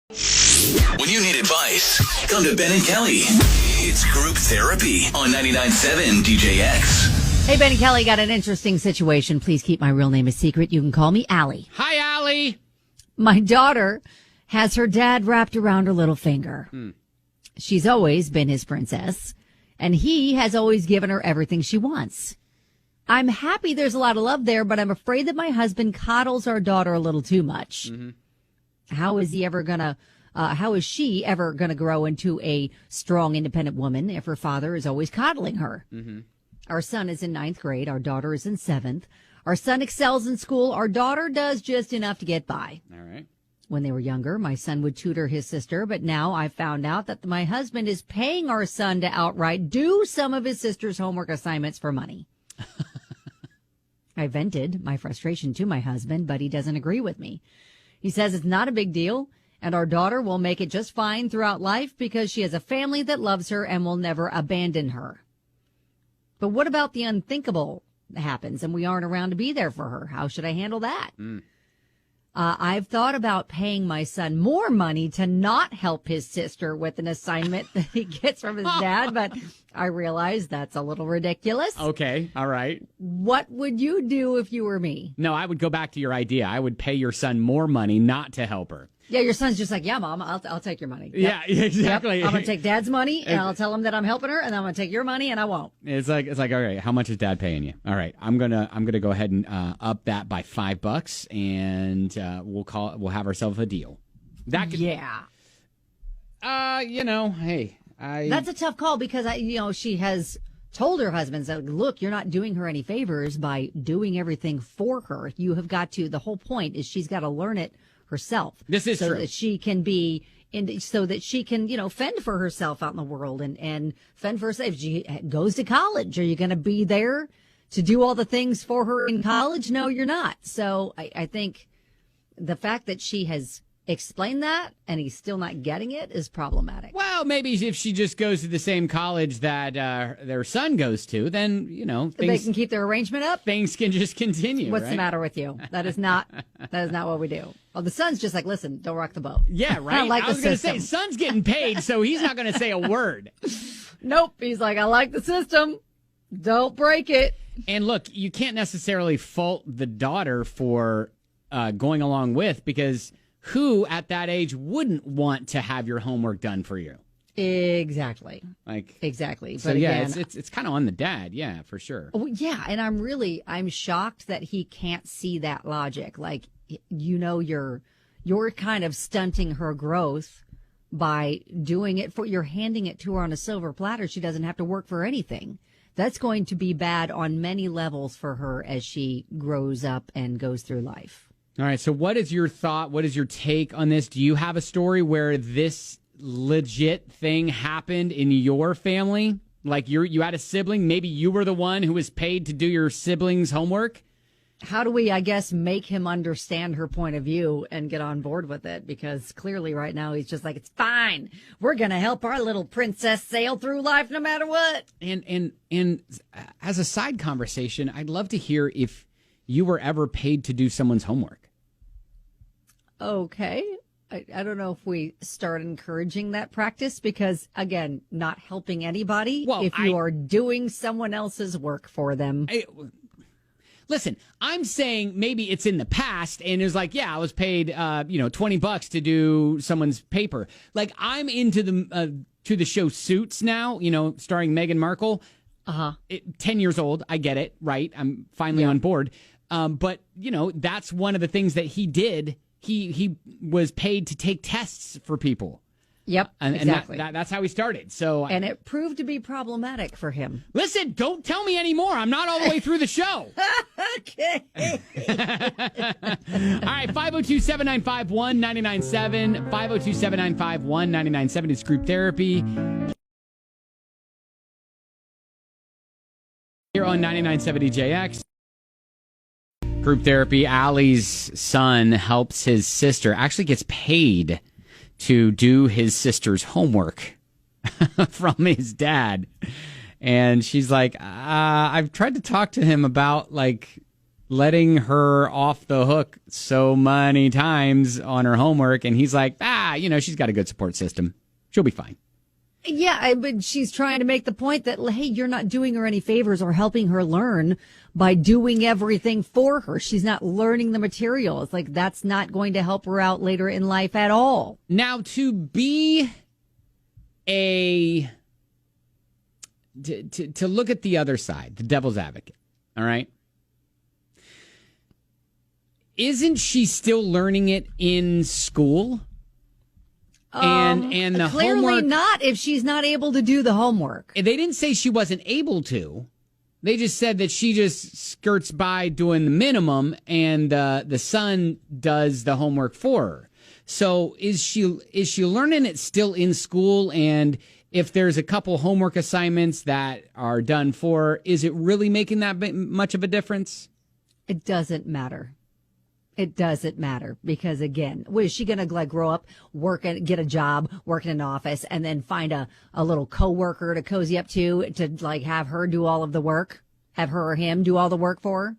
When you need advice, come to Ben and Kelly. It's Group Therapy on 99.7 DJX. Hey, Ben and Kelly, got an interesting situation. Please keep my real name a secret. You can call me Allie. Hi, Allie. My daughter has her dad wrapped around her little finger. She's always been his princess, and he has always given her everything she wants. I'm happy there's a lot of love there, but I'm afraid that my husband coddles our daughter a little too much. How is she ever gonna grow into a strong, independent woman if her father is always coddling her? Our son is in 9th grade. Our daughter is in 7th. Our son excels in school. Our daughter does just enough to get by. All right. When they were younger, my son would tutor his sister, but now I found out that my husband is paying our son to outright do some of his sister's homework assignments for money. I vented my frustration to my husband, but he doesn't agree with me. He says it's not a big deal, and our daughter will make it just fine throughout life because she has a family that loves her and will never abandon her. But what about the unthinkable happens and we aren't around to be there for her? How should I handle that? I've thought about paying my son more money to not help his sister with an assignment that he gets from his dad, but I realize that's a little ridiculous. Okay. All right. What would you do if you were me? No, I would go back to your idea. I would pay your son more money not to help her. Yeah, your son's just like, yeah, Mom, I'll take your money. Yeah, exactly. Yep. I'm going to take Dad's money, and I'll tell him that I'm helping her, and I'm going to take your money, and I won't. It's like, all right, how much is Dad paying you? All right, I'm gonna go ahead and up that by $5, and we'll have ourselves a deal. That could, yeah. Hey, That's a tough call because she has told her husband, that, look, you're not doing her any favors by doing everything for her. You have got to. The whole point is she's got to learn it herself. This is so true. That she can be so that she can, fend for herself out in the world and fend for herself. If she goes to college, are you going to be there to do all the things for her in college? No, you're not. So I think the fact that she has explained that and he's still not getting it is problematic. Well, maybe if she just goes to the same college that their son goes to, then, they can keep their arrangement up. Things can just continue. What's right? the matter with you? That is not what we do. Well, the son's just like, listen, don't rock the boat. Yeah, right. I was going to say, son's getting paid, so he's not going to say a word. Nope. He's like, I like the system. Don't break it. And look, you can't necessarily fault the daughter for going along with, because who at that age wouldn't want to have your homework done for you? Exactly. Exactly. So but yeah, again, it's kind of on the dad. Yeah, for sure. Oh, yeah. And I'm shocked that he can't see that logic. Like, you're kind of stunting her growth by doing it you're handing it to her on a silver platter. She doesn't have to work for anything. That's going to be bad on many levels for her as she grows up and goes through life. All right. So what is your thought? What is your take on this? Do you have a story where this legit thing happened in your family? Like you had a sibling, maybe you were the one who was paid to do your sibling's homework? How do we, I guess, make him understand her point of view and get on board with it? Because clearly right now he's just like, it's fine. We're going to help our little princess sail through life no matter what. And as a side conversation, I'd love to hear if you were ever paid to do someone's homework. Okay. I don't know if we start encouraging that practice because, again, not helping anybody if you are doing someone else's work for them. Listen, I'm saying maybe it's in the past and it was like, yeah, I was paid, $20 to do someone's paper. Like, I'm into the show Suits now, starring Meghan Markle. 10 years old. I get it. Right. I'm finally on board. But that's one of the things that he did. He was paid to take tests for people. Yep, exactly. And that's how he started. So, and it proved to be problematic for him. Listen, don't tell me anymore. I'm not all the way through the show. Okay. All right, 502-795-1997. 502-795-1997 is Group Therapy. Here on 99.7 DJX. Group Therapy. Allie's son helps his sister, actually gets paid to do his sister's homework from his dad. And she's like, I've tried to talk to him about letting her off the hook so many times on her homework. And he's like, she's got a good support system. She'll be fine. Yeah, but she's trying to make the point that, hey, you're not doing her any favors or helping her learn by doing everything for her. She's not learning the material. It's like that's not going to help her out later in life at all. Now, to be to look at the other side, the devil's advocate, all right? Isn't she still learning it in school? And the clearly homework, not if she's not able to do the homework. They didn't say she wasn't able to. They just said that she just skirts by doing the minimum, and the son does the homework for her. So is she learning it still in school? And if there's a couple homework assignments that are done for her, is it really making that much of a difference? It doesn't matter. It doesn't matter because, again, is she going to grow up, get a job, work in an office, and then find a little coworker to cozy up to have her do all of the work, have her or him do all the work for her?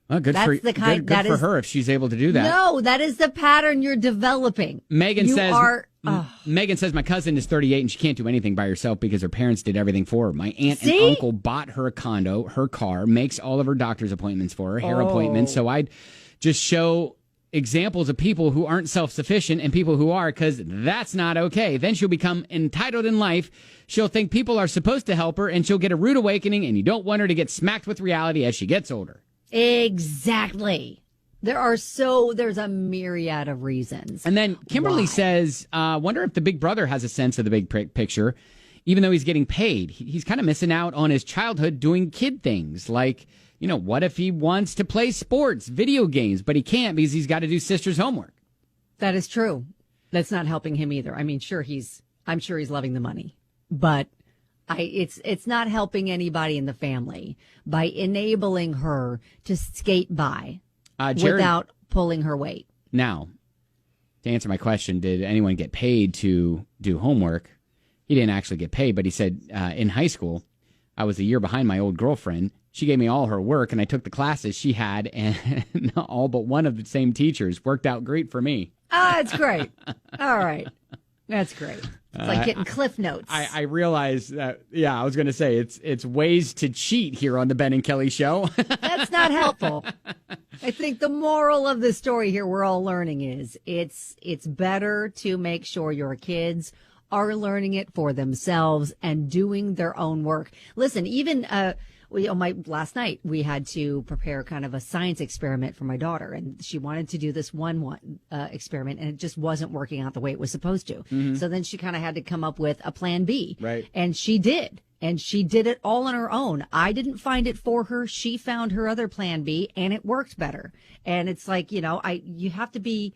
Well, good for her if she's able to do that. No, that is the pattern you're developing. Megan says my cousin is 38 and she can't do anything by herself because her parents did everything for her. My aunt and uncle bought her a condo, her car, makes all of her doctor's appointments for her, hair appointments. So I'd just show examples of people who aren't self-sufficient and people who are, because that's not okay. Then she'll become entitled in life. She'll think people are supposed to help her, and she'll get a rude awakening, and you don't want her to get smacked with reality as she gets older. Exactly. There's a myriad of reasons. And then Kimberly says, wonder if the big brother has a sense of the big picture. Even though he's getting paid, he's kind of missing out on his childhood doing kid things like, what if he wants to play sports, video games, but he can't because he's got to do sister's homework? That is true. That's not helping him either. I mean, I'm sure he's loving the money, but it's not helping anybody in the family by enabling her to skate by without pulling her weight. Now, to answer my question, did anyone get paid to do homework? He didn't actually get paid, but he said in high school, I was a year behind my old girlfriend. She gave me all her work, and I took the classes she had, and all but one of the same teachers worked out great for me. That's great. All right. That's great. It's like getting Cliff Notes. I realize that, I was going to say, it's ways to cheat here on the Ben and Kelly Show. That's not helpful. I think the moral of the story here we're all learning is it's better to make sure your kids are learning it for themselves and doing their own work. Listen, even last night we had to prepare kind of a science experiment for my daughter, and she wanted to do this one experiment, and it just wasn't working out the way it was supposed to. Mm-hmm. So then she kind of had to come up with a plan B. Right. And she did. And she did it all on her own. I didn't find it for her. She found her other plan B, and it worked better. And it's like, you have to be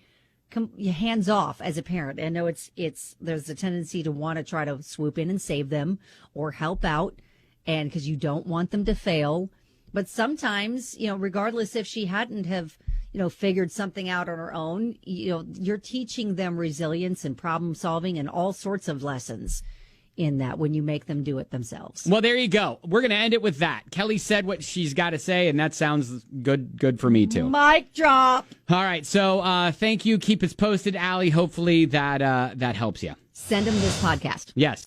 hands off as a parent. I know there's a tendency to want to try to swoop in and save them or help out, and because you don't want them to fail. But sometimes, regardless if she hadn't have, figured something out on her own, you're teaching them resilience and problem solving and all sorts of lessons in that when you make them do it themselves. Well, there you go. We're going to end it with that. Kelly said what she's got to say, and that sounds good for me, too. Mic drop. All right. So thank you. Keep us posted, Allie. Hopefully that helps you. Send them this podcast. Yes.